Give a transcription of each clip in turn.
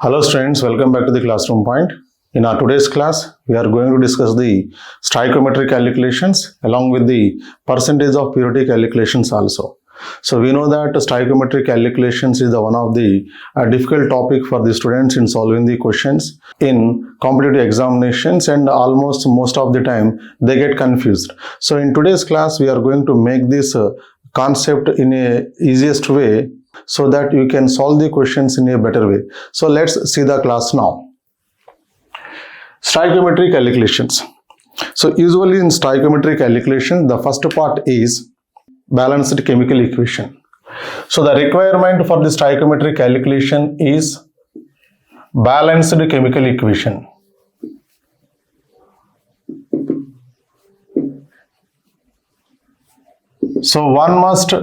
Hello students, welcome back to the classroom point. In our today's class, we are going to discuss the stoichiometric calculations along with the percentage of purity calculations also. So we know that stoichiometric calculations is the one of the difficult topic for the students in solving the questions in competitive examinations, and almost most of the time they get confused. So in today's class, we are going to make this concept in a easiest way so that you can solve the questions in a better way. So let's see the class now. Stoichiometric calculations. So usually in stoichiometric calculation, the first part is balanced chemical equation. So the requirement for the stoichiometric calculation is balanced chemical equation. So one must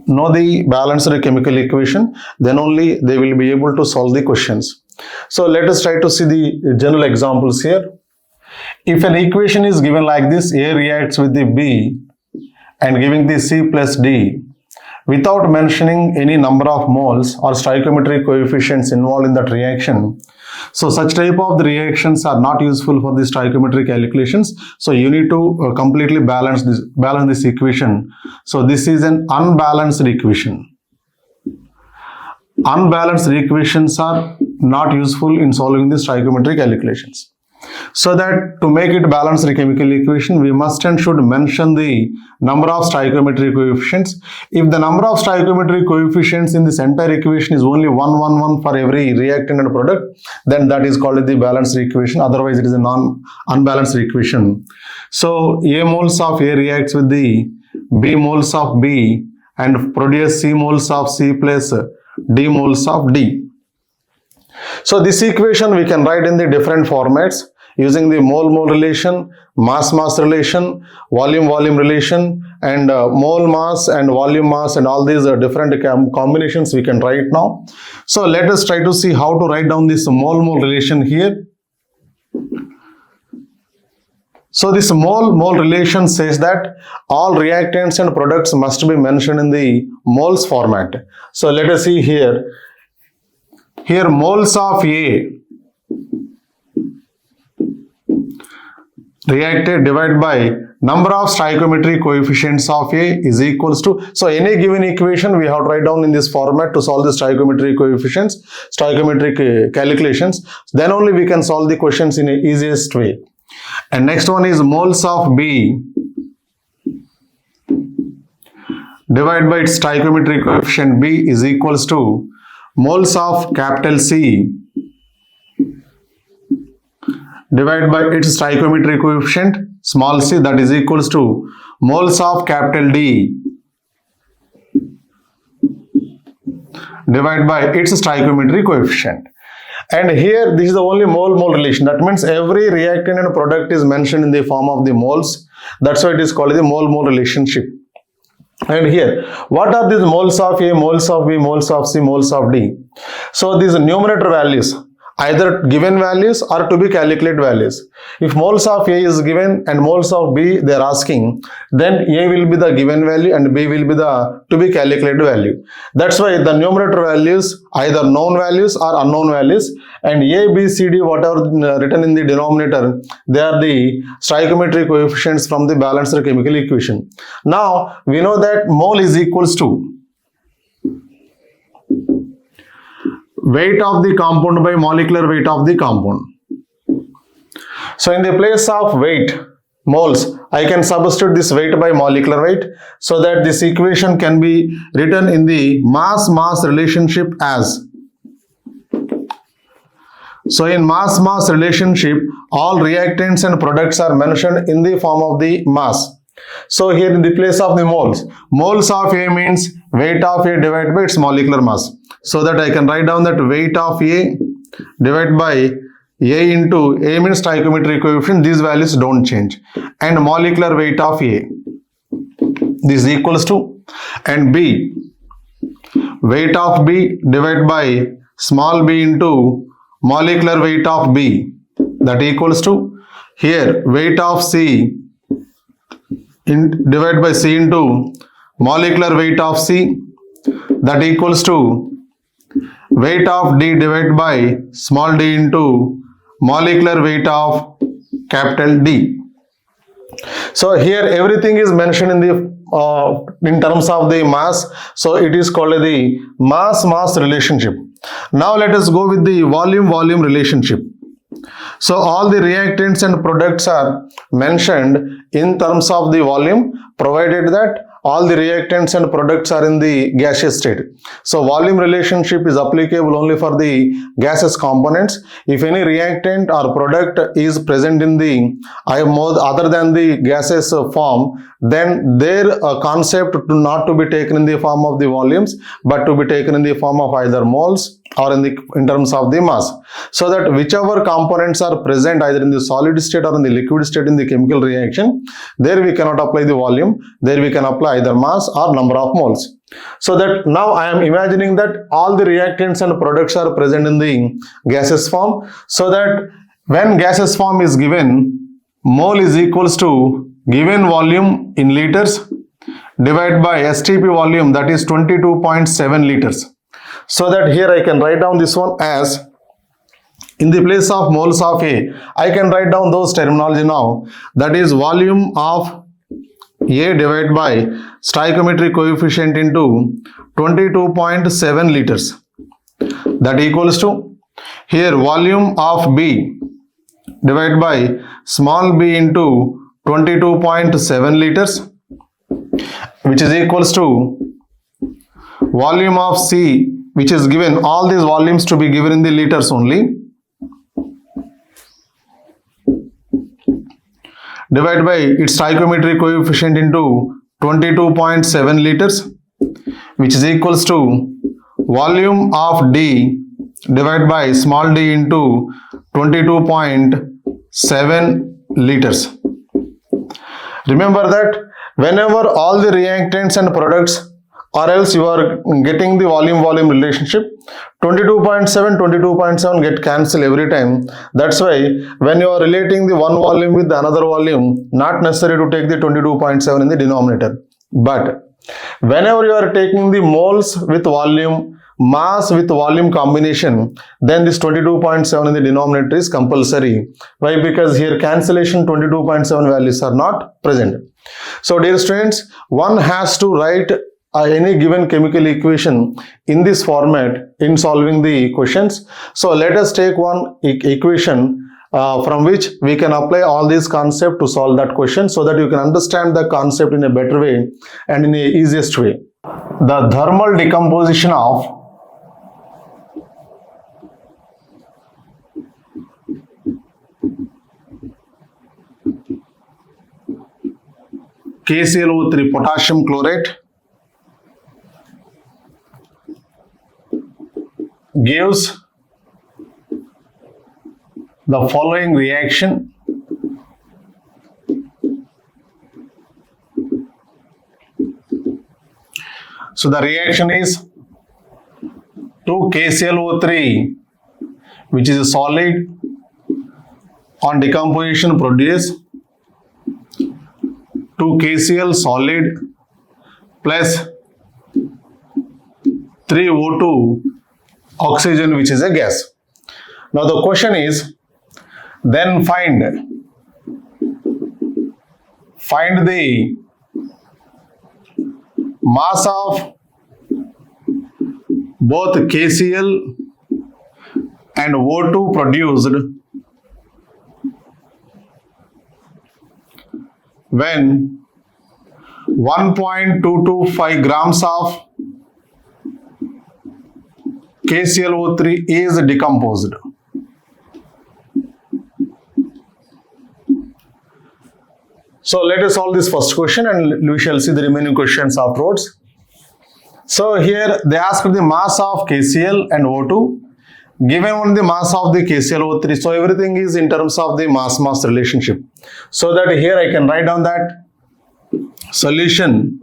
know the balanced chemical equation, then only they will be able to solve the questions. So let us try to see the general examples here. If an equation is given like this, A reacts with the B and giving the C plus D without mentioning any number of moles or stoichiometric coefficients involved in that reaction. So such type of the reactions are not useful for the stoichiometric calculations. So you need to completely balance this equation. So this is an unbalanced equation. Unbalanced equations are not useful in solving the stoichiometric calculations. So that to make it balanced chemical equation, we must and should mention the number of stoichiometric coefficients. If the number of stoichiometric coefficients in this entire equation is only 1 for every reactant and product, then that is called the balanced equation. Otherwise, it is a unbalanced equation. So A moles of A reacts with the B moles of B and produce C moles of C plus D moles of D. So this equation we can write in the different formats using the mole-mole relation, mass-mass relation, volume-volume relation, and mole mass and volume mass, and all these different combinations we can write now. So let us try to see how to write down this mole-mole relation here. So this mole-mole relation says that all reactants and products must be mentioned in the moles format. So let us see here. Here moles of A reacted divided by number of stoichiometric coefficients of A is equals to, so any given equation we have to write down in this format to solve the stoichiometric coefficients, stoichiometric calculations, then only we can solve the questions in the easiest way. And next one is moles of B divided by its stoichiometric coefficient B is equals to moles of capital C divided by its stoichiometric coefficient small c, that is equals to moles of capital D divided by its stoichiometric coefficient. And here this is the only mole-mole relation. That means every reactant and product is mentioned in the form of the moles. That's why it is called the mole-mole relationship. And here, what are these moles of A, moles of B, moles of C, moles of D? So these numerator values, either given values or to be calculated values. If moles of A is given and moles of B they are asking, then A will be the given value and B will be the to be calculated value. That's why the numerator values either known values or unknown values, and A, B, C, D whatever written in the denominator, they are the stoichiometric coefficients from the balanced chemical equation. Now we know that mole is equals to weight of the compound by molecular weight of the compound. So in the place of weight, moles, I can substitute this weight by molecular weight, so that this equation can be written in the mass-mass relationship as. So in mass-mass relationship, all reactants and products are mentioned in the form of the mass. So here in the place of the moles, moles of A means weight of A divided by its molecular mass. So that I can write down that weight of A divided by A into A means stoichiometric coefficient, these values don't change, and molecular weight of A, this is equals to, and B, weight of B divided by small b into molecular weight of B, that equals to, here weight of C divided by C into molecular weight of C, that equals to weight of D divided by small d into molecular weight of capital D. So here everything is mentioned in the in terms of the mass. So it is called the mass-mass relationship. Now let us go with the volume-volume relationship. So all the reactants and products are mentioned in terms of the volume, provided that all the reactants and products are in the gaseous state. So volume relationship is applicable only for the gaseous components. If any reactant or product is present in the other than the gaseous form, then their concept not to be taken in the form of the volumes, but to be taken in the form of either moles or in terms of the mass. So that whichever components are present either in the solid state or in the liquid state in the chemical reaction, there we cannot apply the volume, there we can apply either mass or number of moles. So that now I am imagining that all the reactants and products are present in the gaseous form, so that when gaseous form is given, mole is equals to given volume in liters divided by STP volume, that is 22.7 liters. So that here I can write down this one as, in the place of moles of A, I can write down those terminology now. That is volume of A divided by stoichiometric coefficient into 22.7 liters. That equals to, here volume of B divided by small b into 22.7 liters, which is equals to volume of C, which is given, all these volumes to be given in the liters only, divided by its stoichiometric coefficient into 22.7 liters, which is equals to volume of D divided by small d into 22.7 liters. Remember that whenever all the reactants and products, or else you are getting the volume-volume relationship, 22.7 get cancelled every time. That's why when you are relating the one volume with the another volume, not necessary to take the 22.7 in the denominator. But whenever you are taking the moles with volume, mass with volume combination, then this 22.7 in the denominator is compulsory. Why? Because here cancellation 22.7 values are not present. So dear students, one has to write any given chemical equation in this format in solving the questions. So let us take one equation from which we can apply all these concepts to solve that question, so that you can understand the concept in a better way and in the easiest way. The thermal decomposition of KClO3 potassium chlorate gives the following reaction. So the reaction is 2 KClO3, which is a solid, on decomposition produce 2 KCl solid plus 3 O2 oxygen, which is a gas. Now the question is, then find the mass of both KCl and O2 produced when 1.225 grams of KClO3 is decomposed. So let us solve this first question and we shall see the remaining questions afterwards. So here they ask the mass of KCl and O2, given on the mass of the KClO3. So everything is in terms of the mass-mass relationship. So that here I can write down that solution.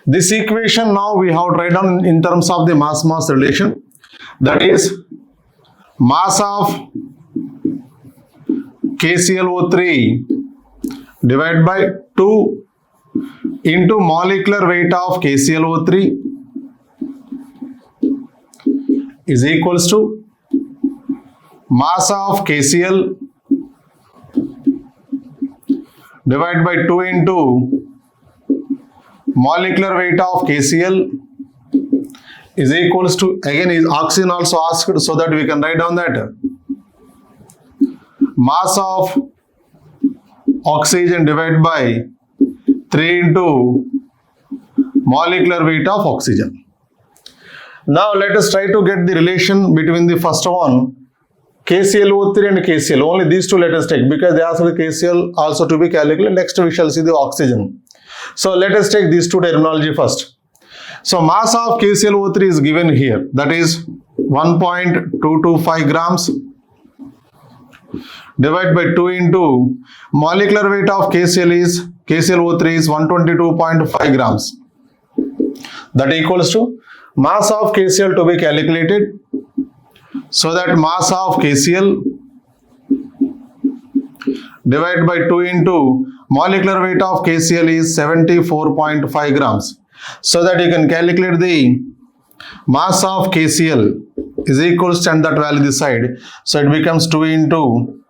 This equation now we have to write down in terms of the mass-mass relation. That is mass of KClO3 divided by 2 into molecular weight of KClO3 is equals to mass of KCl divided by 2 into molecular weight of KCl is equals to, again is oxygen also asked, so that we can write down that mass of oxygen divided by 3 into molecular weight of oxygen. Now let us try to get the relation between the first one, KClO3 and KCl. Only these two let us take, because they asked the KCl also to be calculated. Next we shall see the oxygen. So let us take these two terminology first. So mass of KClO3 is given here, that is 1.225 grams divided by 2 into molecular weight of KClO3 is 122.5 grams. That equals to mass of KCl to be calculated. So that mass of KCl divided by 2 into molecular weight of KCl is 74.5 grams. So that you can calculate the mass of KCl is equals to, and that value this side. So it becomes 2 into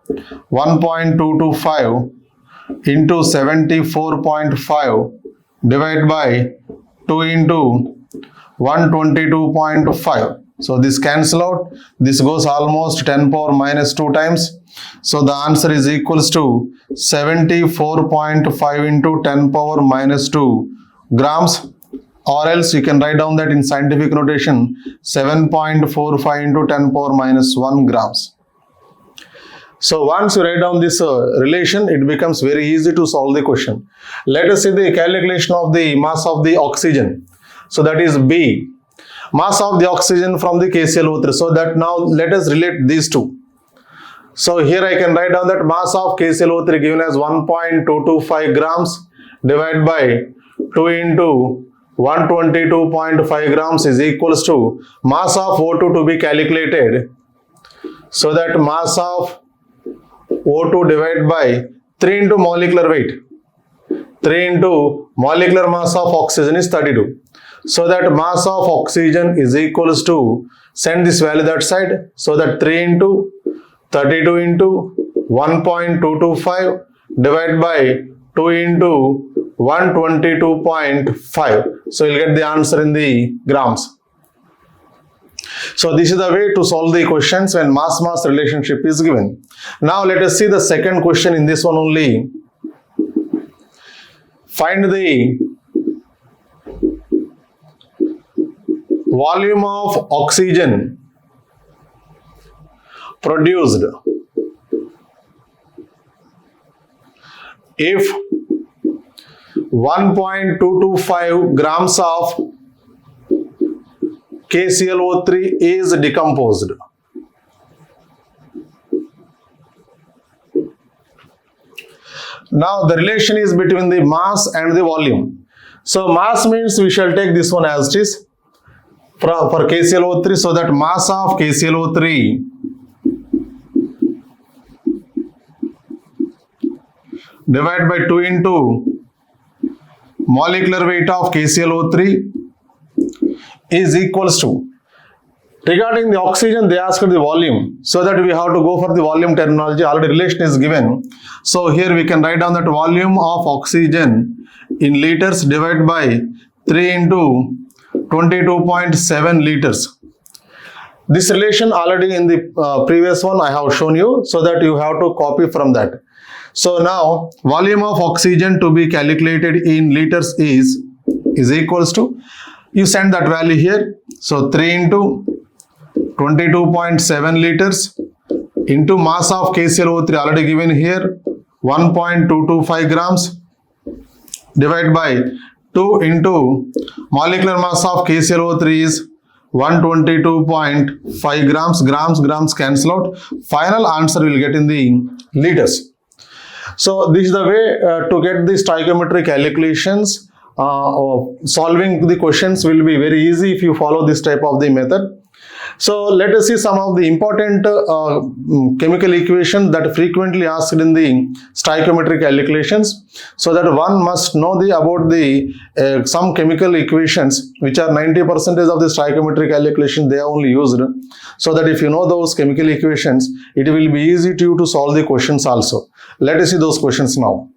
1.225 into 74.5 divided by 2 into 122.5. So this cancel out. This goes almost 10 power minus 2 times. So the answer is equals to 74.5 into 10 power minus 2 grams, or else you can write down that in scientific notation 7.45 into 10 power minus 1 grams. So once you write down this relation, it becomes very easy to solve the question. Let us see the calculation of the mass of the oxygen. So that is B, mass of the oxygen from the KClO3. So that now let us relate these two. So here I can write down that mass of KClO3 given as 1.225 grams divided by 2 into 122.5 grams is equals to mass of O2 to be calculated. So that mass of O2 divided by 3 into molecular weight. 3 into molecular mass of oxygen is 32. So that mass of oxygen is equals to, send this value that side. So that 3 into 32 into 1.225 divided by 2 into 122.5. So you'll get the answer in the grams. So this is the way to solve the questions when mass-mass relationship is given. Now let us see the second question in this one only. Find the volume of oxygen produced if 1.225 grams of KClO3 is decomposed. Now the relation is between the mass and the volume. So mass means we shall take this one as it is for KClO3. So that mass of KClO3 divided by 2 into molecular weight of KClO3 is equals to, regarding the oxygen they asked the volume, so that we have to go for the volume terminology. Already relation is given. So here we can write down that volume of oxygen in liters divided by 3 into 22.7 liters. This relation already in the previous one I have shown you, so that you have to copy from that. So now volume of oxygen to be calculated in liters is equals to, you send that value here. So 3 into 22.7 liters into mass of KClO3 already given here 1.225 grams divided by 2 into molecular mass of KClO3 is 122.5 grams. Grams cancel out. Final answer will get in the liters. So this is the way to get the stoichiometric calculations solving the questions will be very easy if you follow this type of the method. So let us see some of the important chemical equations that frequently asked in the stoichiometric calculations, so that one must know about the some chemical equations which are 90% of the stoichiometric calculation they are only used, so that if you know those chemical equations, it will be easy to you to solve the questions also. Let us see those questions now.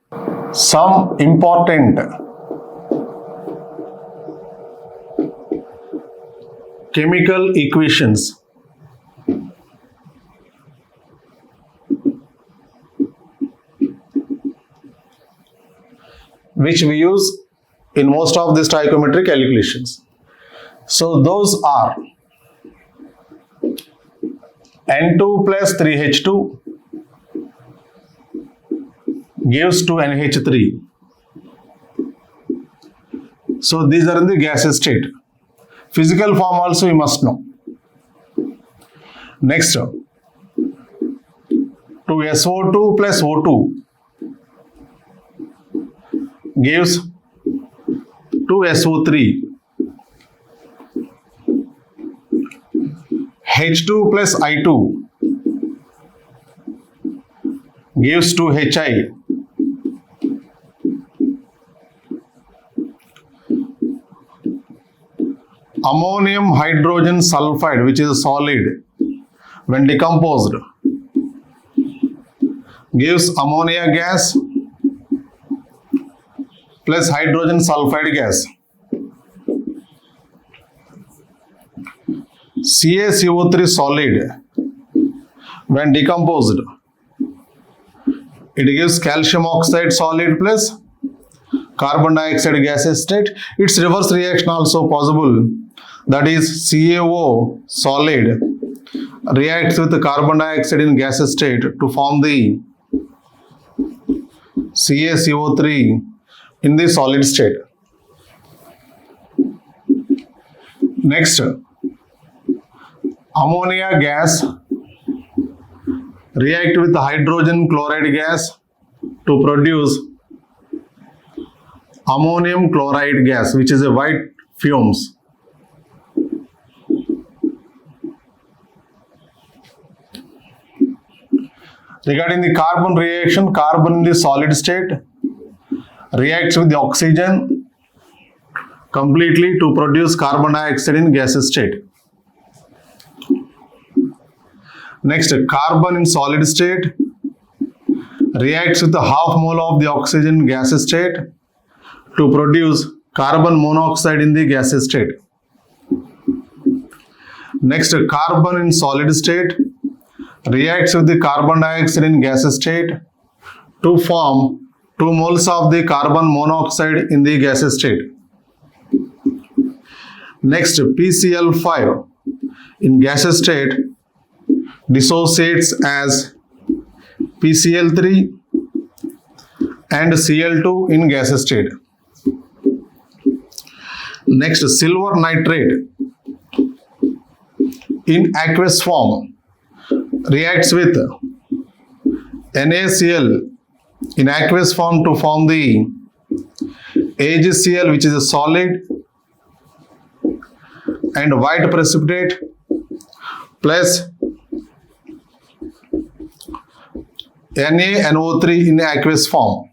Some important chemical equations which we use in most of the stoichiometric calculations. So those are N2 plus 3H2 gives 2NH3. So these are in the gaseous state. Physical form also you must know. Next, 2SO2 plus O2 gives 2SO3. H2 plus I2 gives 2HI. Ammonium hydrogen sulfide, which is a solid, when decomposed, gives ammonia gas plus hydrogen sulfide gas. CaCO3 solid, when decomposed, it gives calcium oxide solid plus carbon dioxide gaseous state. Its reverse reaction also possible. That is, CaO solid reacts with carbon dioxide in gaseous state to form the CaCO3 in the solid state. Next, ammonia gas react with hydrogen chloride gas to produce ammonium chloride gas, which is a white fumes. Regarding the carbon reaction, carbon in the solid state reacts with the oxygen completely to produce carbon dioxide in gaseous state. Next, carbon in solid state reacts with the half mole of the oxygen gaseous state to produce carbon monoxide in the gaseous state. Next, carbon in solid state reacts with the carbon dioxide in gaseous state to form 2 moles of the carbon monoxide in the gaseous state. Next, PCl5 in gaseous state dissociates as PCl3 and Cl2 in gaseous state. Next, silver nitrate in aqueous form reacts with NaCl in aqueous form to form the AgCl, which is a solid and white precipitate, plus NaNO3 in aqueous form.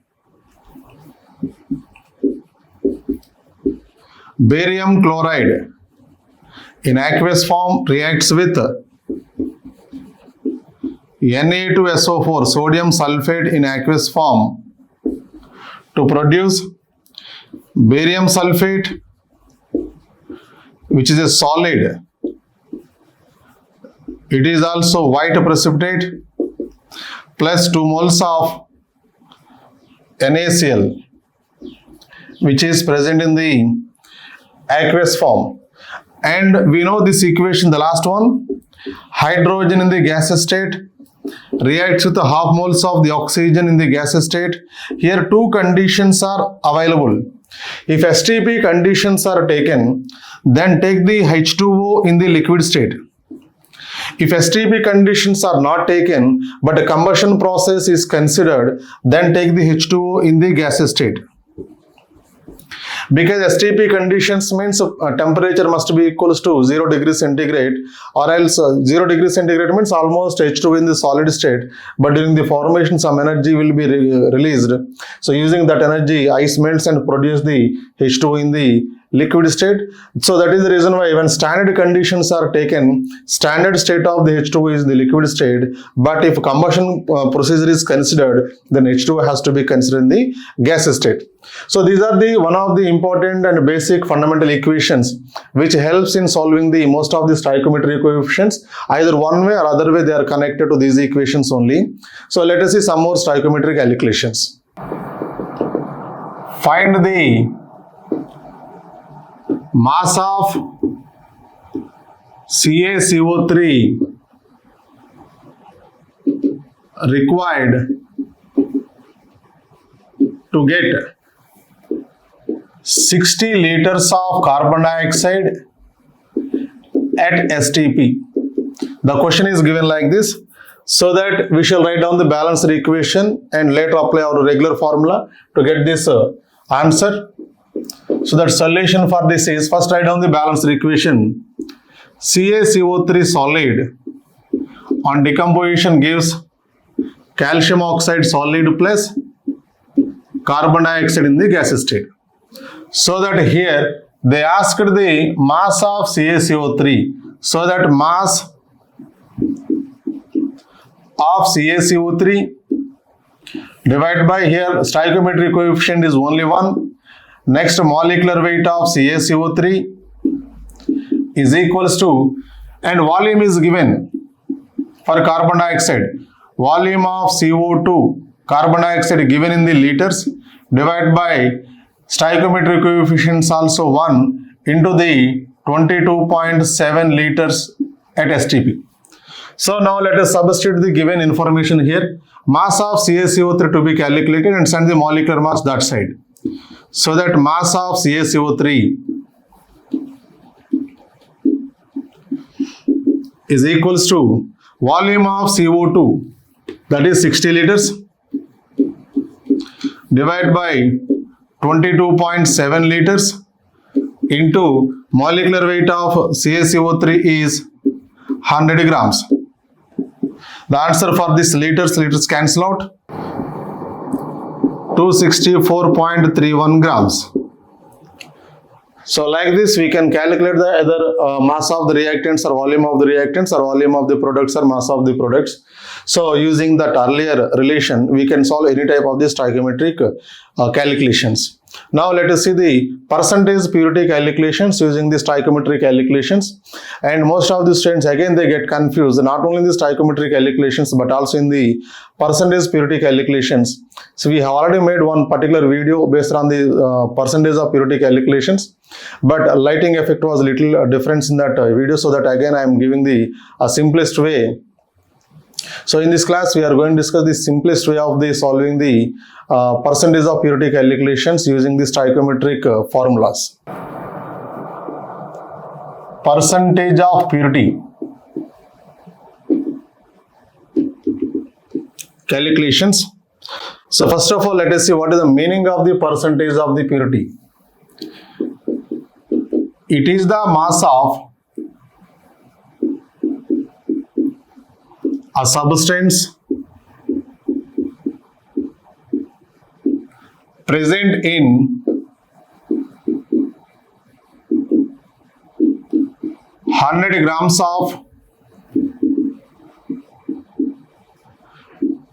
Barium chloride in aqueous form reacts with Na2SO4 sodium sulfate in aqueous form to produce barium sulfate, which is a solid. It is also white precipitate plus 2 moles of NaCl, which is present in the aqueous form. And we know this equation, the last one, hydrogen in the gaseous state reacts with the half moles of the oxygen in the gaseous state. Here 2 conditions are available. If STP conditions are taken, then take the H2O in the liquid state. If STP conditions are not taken, but a combustion process is considered, then take the H2O in the gaseous state. Because STP conditions means temperature must be equals to 0 degrees centigrade, or else 0 degrees centigrade means almost H2 in the solid state, but during the formation some energy will be released. So using that energy, ice melts and produce the H2 in the liquid state. So that is the reason why when standard conditions are taken, standard state of the H2 is the liquid state, but if combustion procedure is considered, then H2 has to be considered in the gas state. So these are the one of the important and basic fundamental equations which helps in solving the most of the stoichiometric coefficients. Either one way or other way they are connected to these equations only. So let us see some more stoichiometric calculations. Find the mass of CaCO3 required to get 60 liters of carbon dioxide at STP. The question is given like this, so that we shall write down the balanced equation and later apply our regular formula to get this answer. So that solution for this is, first write down the balanced equation. CaCO3 solid on decomposition gives calcium oxide solid plus carbon dioxide in the gas state. So that here they asked the mass of CaCO3. So that mass of CaCO3 divided by here stoichiometric coefficient is only 1. Next, molecular weight of CaCO3 is equals to, and volume is given for carbon dioxide. Volume of CO2 carbon dioxide given in the liters divided by stoichiometric coefficients also 1 into the 22.7 liters at STP. So now let us substitute the given information here. Mass of CaCO3 to be calculated and send the molecular mass that side. So that mass of CaCO3 is equals to volume of CO2, that is 60 liters, divided by 22.7 liters into molecular weight of CaCO3 is 100 grams. The answer for this liters cancel out. 264.31 grams. So like this we can calculate the either mass of the reactants or volume of the reactants or volume of the products or mass of the products. So using that earlier relation we can solve any type of the stoichiometric calculations. Now let us see the percentage purity calculations using the stoichiometric calculations. And most of the students again they get confused not only in the stoichiometric calculations but also in the percentage purity calculations. So we have already made one particular video based on the percentage of purity calculations, but lighting effect was a little difference in that video, so that again I am giving the simplest way. So in this class we are going to discuss the simplest way of the solving the percentage of purity calculations using the stoichiometric formulas. Percentage of purity calculations. So first of all let us see what is the meaning of the percentage of the purity. It is the mass of a substance present in 100 grams of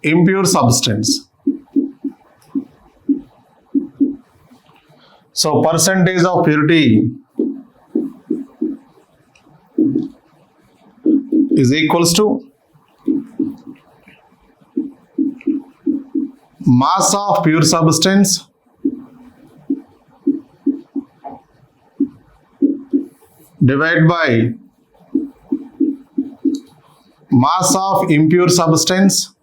impure substance. So percentage of purity is equals to mass of pure substance divided by mass of impure substance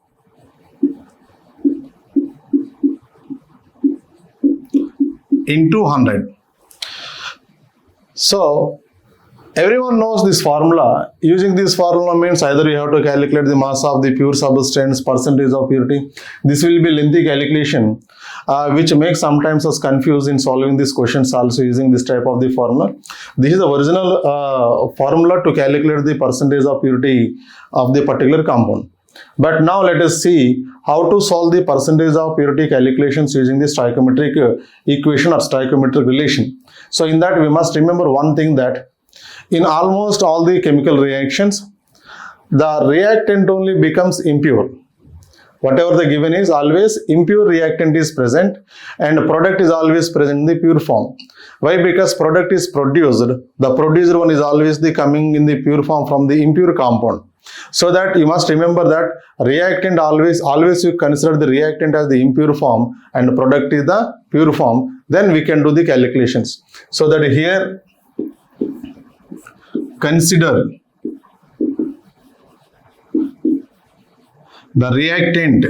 into 100. So everyone knows this formula. Using this formula means either you have to calculate the mass of the pure substance, percentage of purity. This will be lengthy calculation. which makes sometimes us confused in solving these questions also using this type of the formula. This is the original formula to calculate the percentage of purity of the particular compound. But now let us see how to solve the percentage of purity calculations using the stoichiometric equation or stoichiometric relation. So in that we must remember one thing, that in almost all the chemical reactions, the reactant only becomes impure. Whatever the given is, always impure reactant is present and product is always present in the pure form. Why? Because product is produced, the produced one is always the coming in the pure form from the impure compound. So that you must remember that reactant always you consider the reactant as the impure form and product is the pure form. Then we can do the calculations. So that here consider the reactant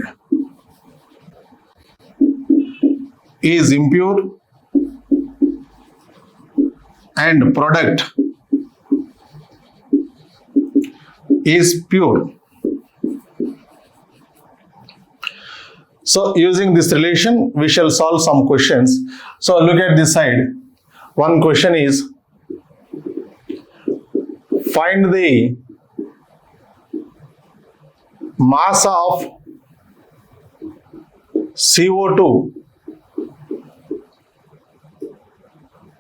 is impure and product is pure. So using this relation, we shall solve some questions. So look at this side. One question is, find the mass of CO2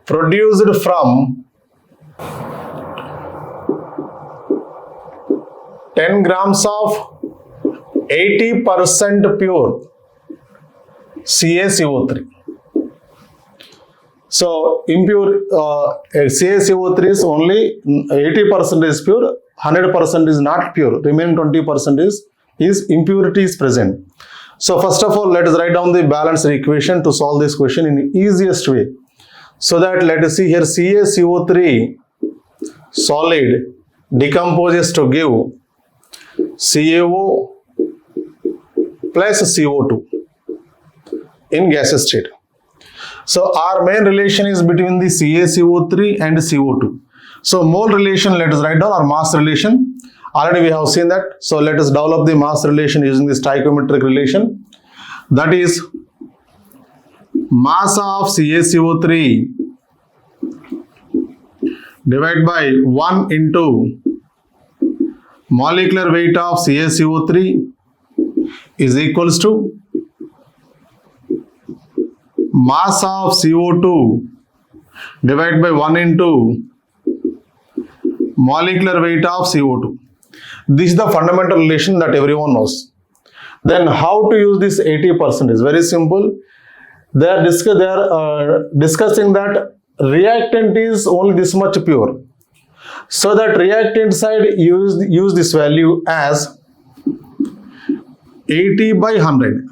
produced from 10 grams of 80% pure CaCO3. So impure CaCO3 is only 80% is pure, 100% is not pure, remaining 20% is impurity is present. So first of all, let us write down the balanced equation to solve this question in the easiest way. So that let us see here, CaCO3 solid decomposes to give CaO plus CO2 in gaseous state. So our main relation is between the CaCO3 and CO2. So mole relation, let us write down, or mass relation. Already we have seen that. So let us develop the mass relation using the stoichiometric relation. That is mass of CaCO3 divided by 1 into molecular weight of CaCO3 is equals to mass of CO2 divided by 1 into molecular weight of CO2. This is the fundamental relation that everyone knows. Then how to use this 80% is very simple. They are discussing that reactant is only this much pure. So that reactant side use this value as 80 by 100.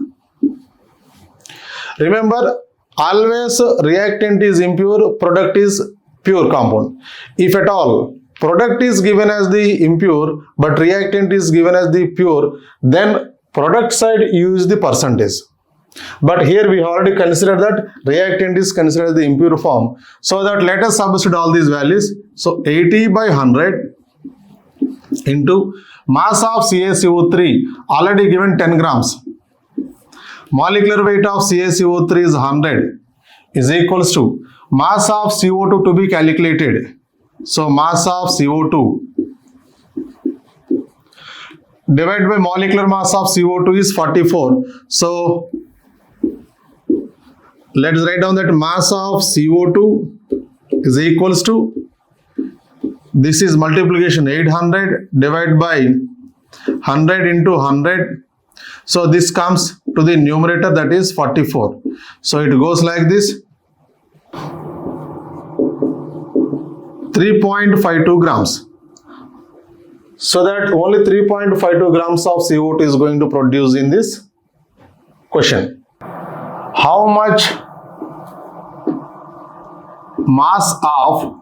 Remember, always reactant is impure, product is pure compound. If at all product is given as the impure but reactant is given as the pure, then product side use the percentage. But here we already considered that reactant is considered as the impure form. So that let us substitute all these values. So 80 by 100 into mass of CaCO3 already given 10 grams. Molecular weight of CaCO3 is 100 is equals to mass of CO2 to be calculated. So mass of CO2 divided by molecular mass of CO2 is 44. So let us write down that mass of CO2 is equals to, this is multiplication 800 divided by 100 into 100. So this comes to the numerator, that is 44. So it goes like this, 3.52 grams. So that only 3.52 grams of CO2 is going to produce in this question. How much mass of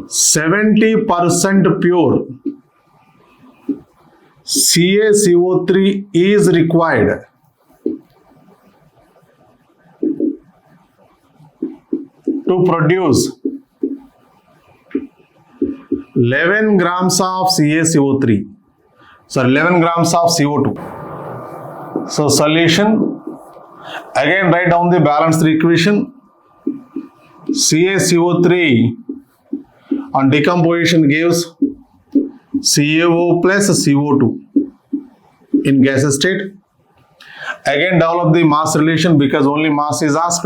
70% pure CaCO3 is required to produce 11 grams of CaCO3. So 11 grams of CO2. So solution, again write down the balanced equation. CaCO3 on decomposition gives CaO plus CO2 in gas state. Again develop the mass relation because only mass is asked.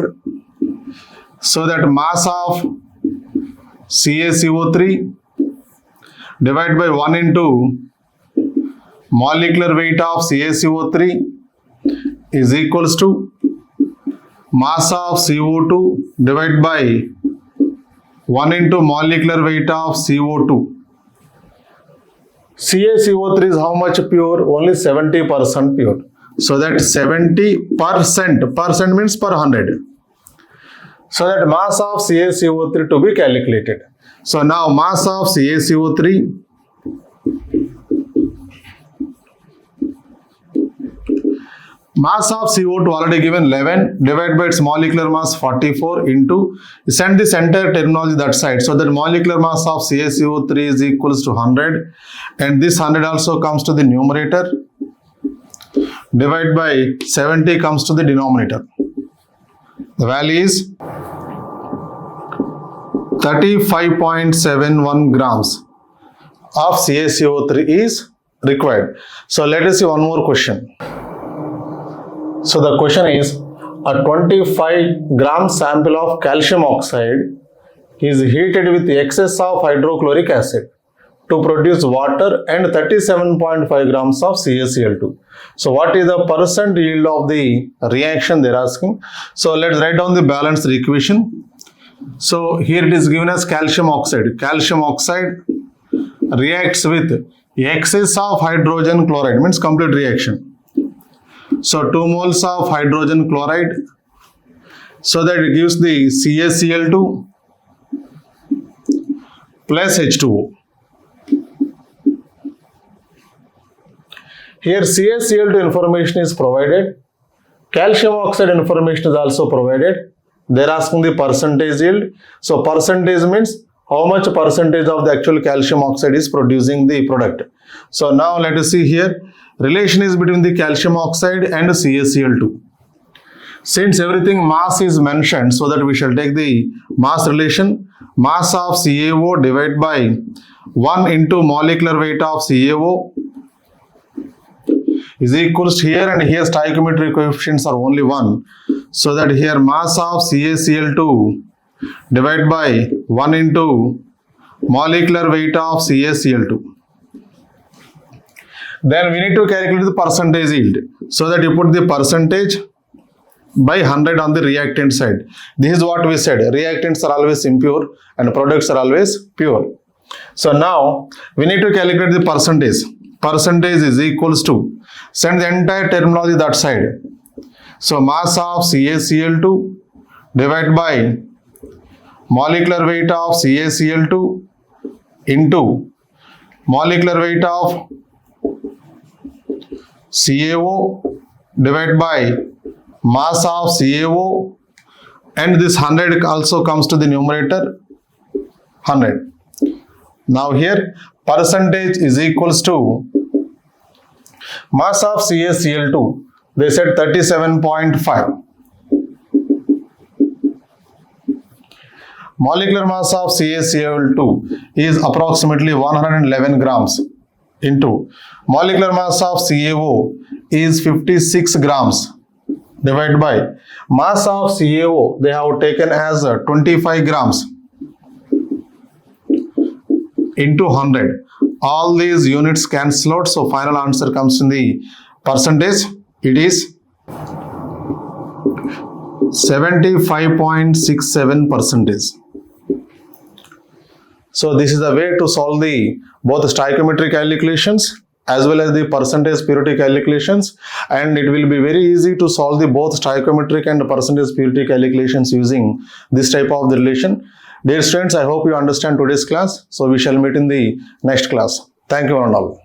So that mass of CaCO3 divided by 1 into molecular weight of CaCO3 is equals to mass of CO2 divided by 1 into molecular weight of CO2. CaCO3 is how much pure? Only 70% pure. So that 70%, percent means per 100. So that mass of CaCO3 to be calculated. So now mass of CaCO3 mass of CO2 already given 11 divided by its molecular mass 44 into, send this entire terminology that side. So that molecular mass of CaCO3 is equals to 100 and this 100 also comes to the numerator, divided by 70 comes to the denominator. The value is 35.71 grams of CaCO3 is required. So let us see one more question. So the question is, a 25 gram sample of calcium oxide is heated with excess of hydrochloric acid to produce water and 37.5 grams of CaCl2. So what is the percent yield of the reaction they are asking? So let's write down the balanced equation. So here it is given as calcium oxide. Calcium oxide reacts with excess of hydrogen chloride, means complete reaction. So 2 moles of hydrogen chloride, so that it gives the CaCl2 plus H2O. Here CaCl2 information is provided, calcium oxide information is also provided. They are asking the percentage yield. So percentage means how much percentage of the actual calcium oxide is producing the product. So now let us see here. Relation is between the calcium oxide and CaCl2. Since everything mass is mentioned, so that we shall take the mass relation. Mass of CaO divided by 1 into molecular weight of CaO is equals to here, and here stoichiometric coefficients are only 1. So that here mass of CaCl2 divided by 1 into molecular weight of CaCl2. Then we need to calculate the percentage yield. So that you put the percentage by 100 on the reactant side. This is what we said. Reactants are always impure and products are always pure. So now we need to calculate the percentage. Percentage is equals to, send the entire terminology that side. So mass of CaCl2 divided by molecular weight of CaCl2 into molecular weight of CaO divided by mass of CaO, and this 100 also comes to the numerator, 100. Now here percentage is equals to mass of CaCl2, they said 37.5. Molecular mass of CaCl2 is approximately 111 grams into molecular mass of CaO is 56 grams divided by mass of CaO they have taken as 25 grams into 100. All these units cancel out, so final answer comes in the percentage. It is 75.67%. So this is the way to solve the both stoichiometric calculations as well as the percentage purity calculations, and it will be very easy to solve the both stoichiometric and percentage purity calculations using this type of the relation. Dear students, I hope you understand today's class. So we shall meet in the next class. Thank you one and all.